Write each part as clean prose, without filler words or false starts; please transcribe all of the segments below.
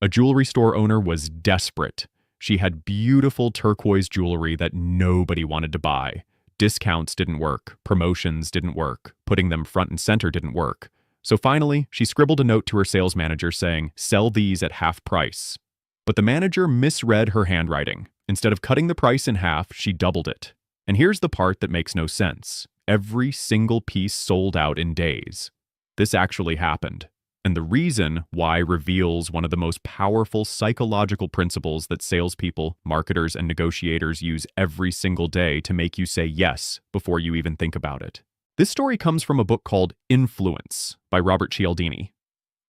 A jewelry store owner was desperate. She had beautiful turquoise jewelry that nobody wanted to buy. Discounts didn't work, promotions didn't work, putting them front and center didn't work. So finally, she scribbled a note to her sales manager saying, "Sell these at half price." But the manager misread her handwriting. Instead of cutting the price in half, she doubled it. And here's the part that makes no sense. Every single piece sold out in days. This actually happened. And the reason why reveals one of the most powerful psychological principles that salespeople, marketers, and negotiators use every single day to make you say yes before you even think about it. This story comes from a book called Influence by Robert Cialdini.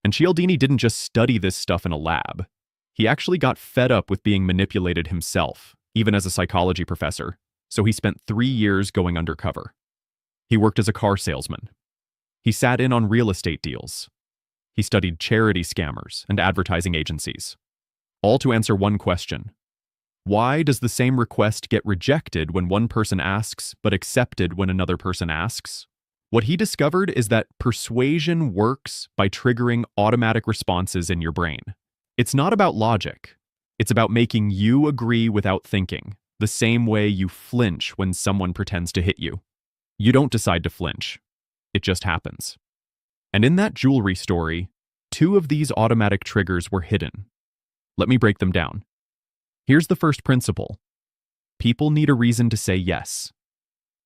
And Cialdini didn't just study this stuff in a lab. He actually got fed up with being manipulated himself, even as a psychology professor. So he spent 3 years going undercover. He worked as a car salesman. He sat in on real estate deals. He studied charity scammers and advertising agencies, all to answer one question. Why does the same request get rejected when one person asks, but accepted when another person asks? What he discovered is that persuasion works by triggering automatic responses in your brain. It's not about logic. It's about making you agree without thinking, the same way you flinch when someone pretends to hit you. You don't decide to flinch. It just happens. And in that jewelry story, 2 of these automatic triggers were hidden. Let me break them down. Here's the first principle. People need a reason to say yes.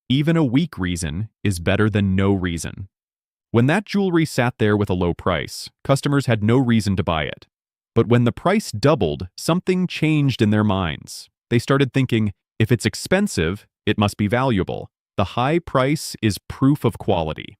Even a weak reason is better than no reason. When that jewelry sat there with a low price, customers had no reason to buy it. But when the price doubled, something changed in their minds. They started thinking, if it's expensive, it must be valuable. The high price is proof of quality.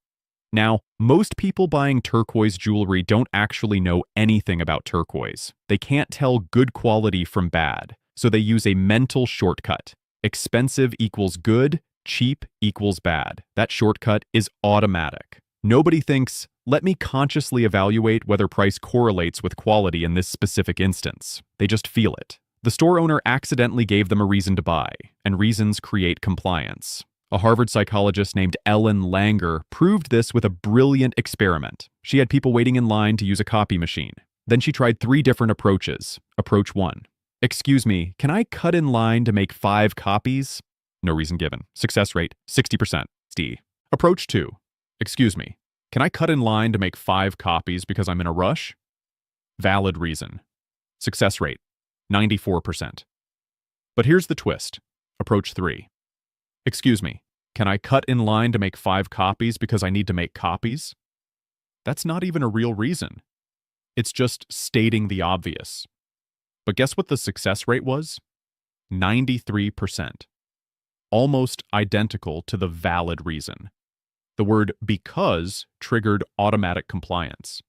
Now, most people buying turquoise jewelry don't actually know anything about turquoise. They can't tell good quality from bad, so they use a mental shortcut. Expensive equals good, cheap equals bad. That shortcut is automatic. Nobody thinks, let me consciously evaluate whether price correlates with quality in this specific instance. They just feel it. The store owner accidentally gave them a reason to buy, and reasons create compliance. A Harvard psychologist named Ellen Langer proved this with a brilliant experiment. She had people waiting in line to use a copy machine. Then she tried 3 different approaches. Approach 1. Excuse me, can I cut in line to make 5 copies? No reason given. Success rate, 60%. D. Approach 2. Excuse me, can I cut in line to make 5 copies because I'm in a rush? Valid reason. Success rate, 94%. But here's the twist. Approach 3. Excuse me, can I cut in line to make 5 copies because I need to make copies? That's not even a real reason. It's just stating the obvious. But guess what the success rate was? 93%. Almost identical to the valid reason. The word because triggered automatic compliance.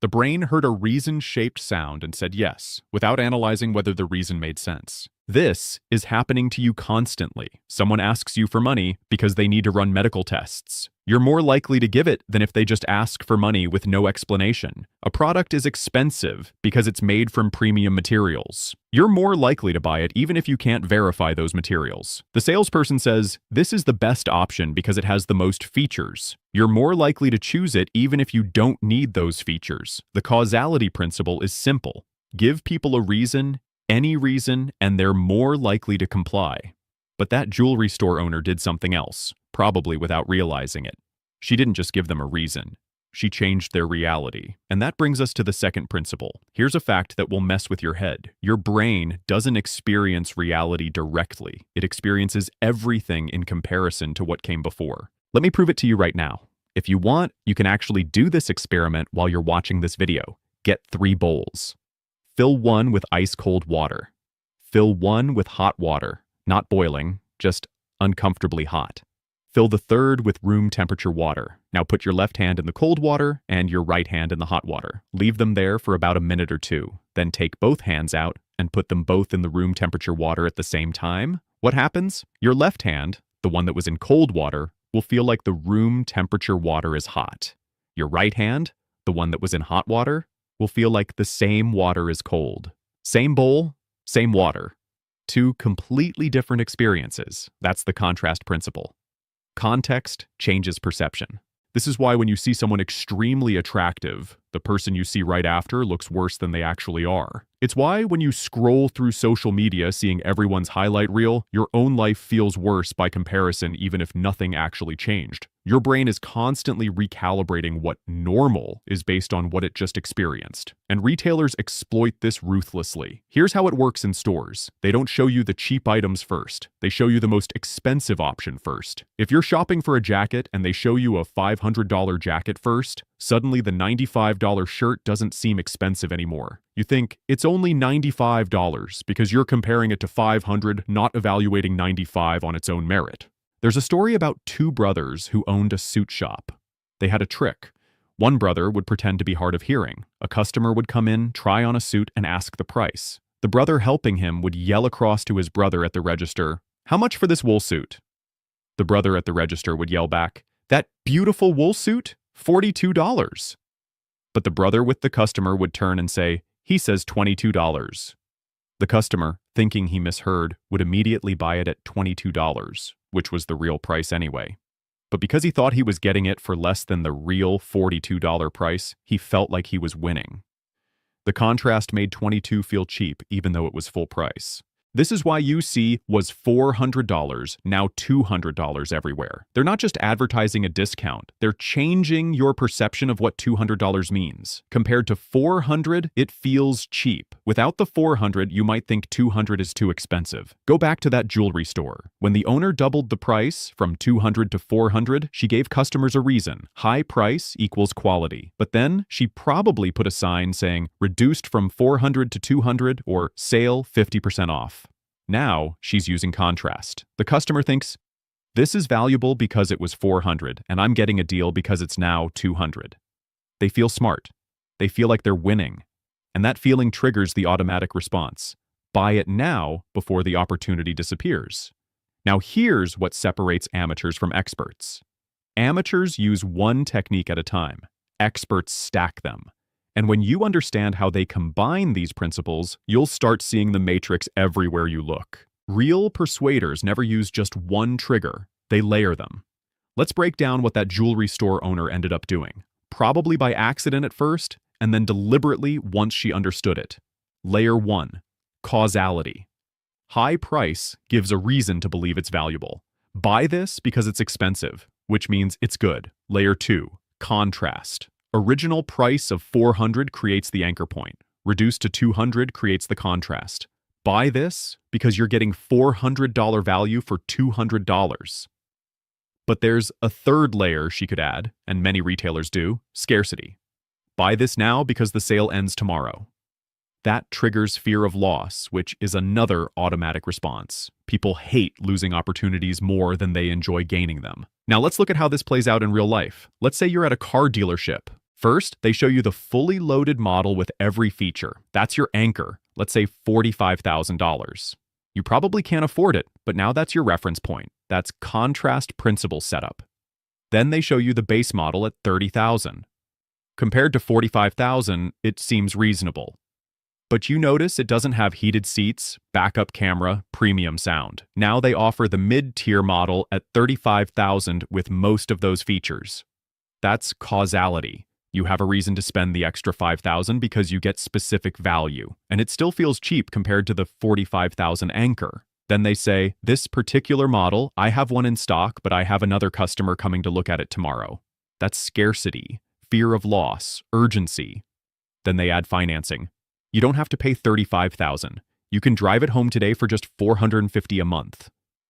The brain heard a reason-shaped sound and said yes, without analyzing whether the reason made sense. This is happening to you constantly. Someone asks you for money because they need to run medical tests. You're more likely to give it than if they just ask for money with no explanation. A product is expensive because it's made from premium materials. You're more likely to buy it even if you can't verify those materials. The salesperson says, this is the best option because it has the most features. You're more likely to choose it even if you don't need those features. The causality principle is simple. Give people a reason, any reason, and they're more likely to comply. But that jewelry store owner did something else, probably without realizing it. She didn't just give them a reason. She changed their reality. And that brings us to the second principle. Here's a fact that will mess with your head. Your brain doesn't experience reality directly. It experiences everything in comparison to what came before. Let me prove it to you right now. If you want, you can actually do this experiment while you're watching this video. Get 3 bowls. Fill one with ice-cold water. Fill one with hot water, not boiling, just uncomfortably hot. Fill the third with room temperature water. Now put your left hand in the cold water and your right hand in the hot water. Leave them there for about a minute or 2. Then take both hands out and put them both in the room temperature water at the same time. What happens? Your left hand, the one that was in cold water, will feel like the room temperature water is hot. Your right hand, the one that was in hot water, will feel like the same water is cold. Same bowl, same water. 2 completely different experiences. That's the contrast principle. Context changes perception. This is why when you see someone extremely attractive, the person you see right after looks worse than they actually are. It's why when you scroll through social media seeing everyone's highlight reel, your own life feels worse by comparison even if nothing actually changed. Your brain is constantly recalibrating what normal is based on what it just experienced. And retailers exploit this ruthlessly. Here's how it works in stores. They don't show you the cheap items first. They show you the most expensive option first. If you're shopping for a jacket and they show you a $500 jacket first, suddenly the $95 shirt doesn't seem expensive anymore. You think, it's only $95 because you're comparing it to $500, not evaluating $95 on its own merit. There's a story about two brothers who owned a suit shop. They had a trick. One brother would pretend to be hard of hearing. A customer would come in, try on a suit, and ask the price. The brother helping him would yell across to his brother at the register, "How much for this wool suit?" The brother at the register would yell back, "That beautiful wool suit? $42. But the brother with the customer would turn and say, "He says $22. The customer, thinking he misheard, would immediately buy it at $22, which was the real price anyway. But because he thought he was getting it for less than the real $42 price, he felt like he was winning. The contrast made $22 feel cheap even though it was full price. This is why you see was $400, now $200 everywhere. They're not just advertising a discount, they're changing your perception of what $200 means. Compared to $400, it feels cheap. Without the $400, you might think $200 is too expensive. Go back to that jewelry store. When the owner doubled the price from $200 to $400, she gave customers a reason. High price equals quality. But then she probably put a sign saying reduced from $400 to $200 or sale 50% off. Now, she's using contrast. The customer thinks, this is valuable because it was $400, and I'm getting a deal because it's now $200. They feel smart. They feel like they're winning. And that feeling triggers the automatic response. Buy it now before the opportunity disappears. Now here's what separates amateurs from experts. Amateurs use one technique at a time. Experts stack them. And when you understand how they combine these principles, you'll start seeing the matrix everywhere you look. Real persuaders never use just one trigger, they layer them. Let's break down what that jewelry store owner ended up doing. Probably by accident at first, and then deliberately once she understood it. Layer 1, causality. High price gives a reason to believe it's valuable. Buy this because it's expensive, which means it's good. Layer 2, contrast. Original price of $400 creates the anchor point. Reduced to $200 creates the contrast. Buy this because you're getting $400 value for $200. But there's a third layer she could add, and many retailers do, scarcity. Buy this now because the sale ends tomorrow. That triggers fear of loss, which is another automatic response. People hate losing opportunities more than they enjoy gaining them. Now let's look at how this plays out in real life. Let's say you're at a car dealership. First, they show you the fully loaded model with every feature. That's your anchor. Let's say $45,000. You probably can't afford it, but now that's your reference point. That's contrast principle setup. Then they show you the base model at $30,000. Compared to $45,000, it seems reasonable. But you notice it doesn't have heated seats, backup camera, premium sound. Now they offer the mid-tier model at $35,000 with most of those features. That's causality. You have a reason to spend the extra $5,000 because you get specific value, and it still feels cheap compared to the $45,000 anchor. Then they say, this particular model, I have one in stock, but I have another customer coming to look at it tomorrow. That's scarcity, fear of loss, urgency. Then they add financing. You don't have to pay $35,000. You can drive it home today for just $450 a month.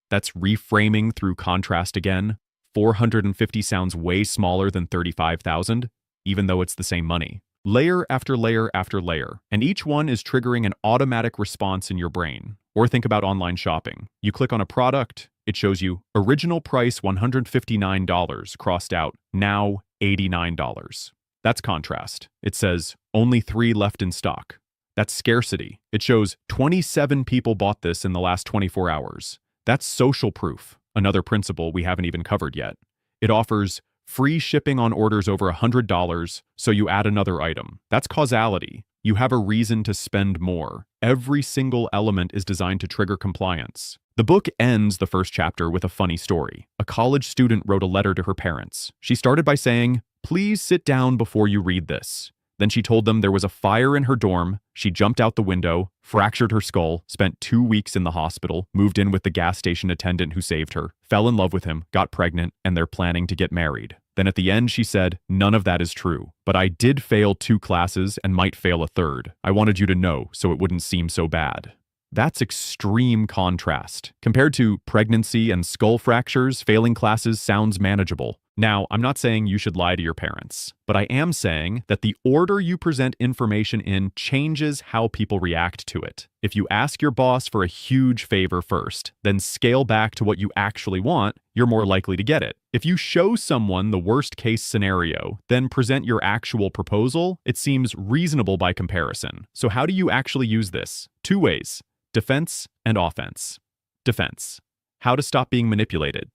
That's reframing through contrast again. $450 sounds way smaller than $35,000. Even though it's the same money. Layer after layer after layer, and each one is triggering an automatic response in your brain. Or think about online shopping. You click on a product, it shows you original price $159, crossed out, now $89. That's contrast. It says only 3 left in stock. That's scarcity. It shows 27 people bought this in the last 24 hours. That's social proof, another principle we haven't even covered yet. It offers free shipping on orders over $100, so you add another item. That's causality. you have a reason to spend more. Every single element is designed to trigger compliance. The book ends the first chapter with a funny story. A college student wrote a letter to her parents. She started by saying, "Please sit down before you read this." Then she told them there was a fire in her dorm. She jumped out the window, fractured her skull, spent 2 weeks in the hospital, moved in with the gas station attendant who saved her, fell in love with him, got pregnant, and they're planning to get married. Then at the end, she said, "None of that is true, but I did fail 2 classes and might fail a third. I wanted you to know so it wouldn't seem so bad." That's extreme contrast. Compared to pregnancy and skull fractures, failing classes sounds manageable. Now, I'm not saying you should lie to your parents, but I am saying that the order you present information in changes how people react to it. If you ask your boss for a huge favor first, then scale back to what you actually want, you're more likely to get it. If you show someone the worst-case scenario, then present your actual proposal, it seems reasonable by comparison. So how do you actually use this? 2 ways: defense and offense. Defense. How to stop being manipulated.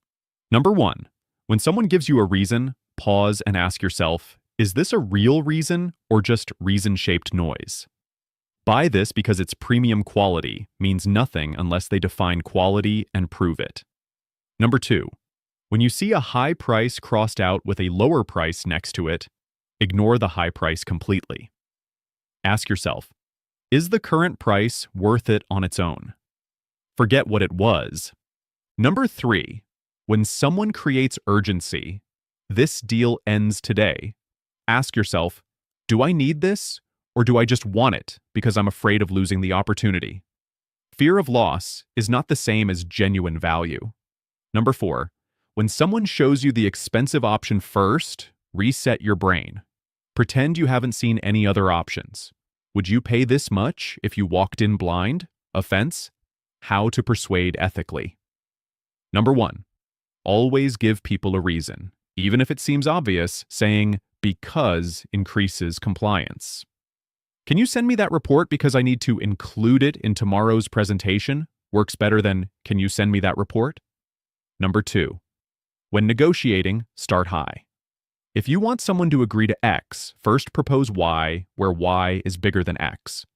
Number 1. When someone gives you a reason, pause and ask yourself, is this a real reason or just reason-shaped noise? Buy this because its premium quality means nothing unless they define quality and prove it. Number 2. When you see a high price crossed out with a lower price next to it, ignore the high price completely. Ask yourself, is the current price worth it on its own? Forget what it was. Number 3. When someone creates urgency, this deal ends today. Ask yourself, do I need this or do I just want it because I'm afraid of losing the opportunity? Fear of loss is not the same as genuine value. Number 4. When someone shows you the expensive option first, reset your brain. Pretend you haven't seen any other options. Would you pay this much if you walked in blind? Offense? How to persuade ethically. Number 1. Always give people a reason. Even if it seems obvious, saying "because" increases compliance. Can you send me that report because I need to include it in tomorrow's presentation? Works better than "can you send me that report?" Number 2. When negotiating, start high. If you want someone to agree to X, first propose Y, where Y is bigger than X.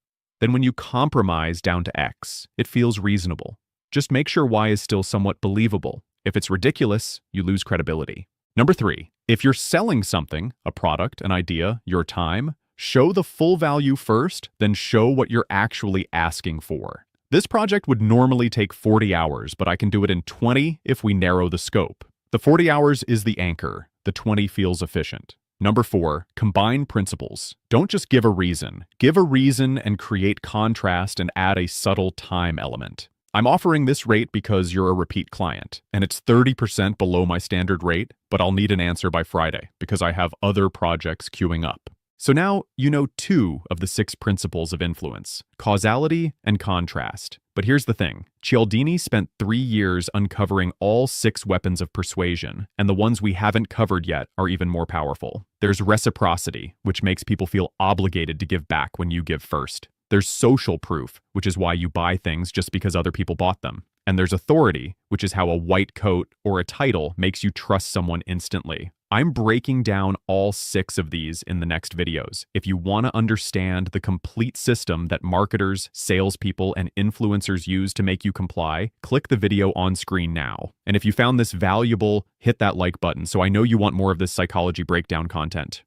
Then when you compromise down to X, it feels reasonable. Just make sure Y is still somewhat believable. If it's ridiculous, you lose credibility. Number 3, if you're selling something, a product, an idea, your time, show the full value first, then show what you're actually asking for. This project would normally take 40 hours, but I can do it in 20 if we narrow the scope. The 40 hours is the anchor. The 20 feels efficient. Number 4, combine principles. Don't just give a reason. Give a reason and create contrast and add a subtle time element. I'm offering this rate because you're a repeat client, and it's 30% below my standard rate, but I'll need an answer by Friday because I have other projects queuing up. So now you know 2 of the 6 principles of influence, causality and contrast. But here's the thing, Cialdini spent 3 years uncovering all 6 weapons of persuasion, and the ones we haven't covered yet are even more powerful. There's reciprocity, which makes people feel obligated to give back when you give first. There's social proof, which is why you buy things just because other people bought them. And there's authority, which is how a white coat or a title makes you trust someone instantly. I'm breaking down all 6 of these in the next videos. If you want to understand the complete system that marketers, salespeople, and influencers use to make you comply, click the video on screen now. And if you found this valuable, hit that like button so I know you want more of this psychology breakdown content.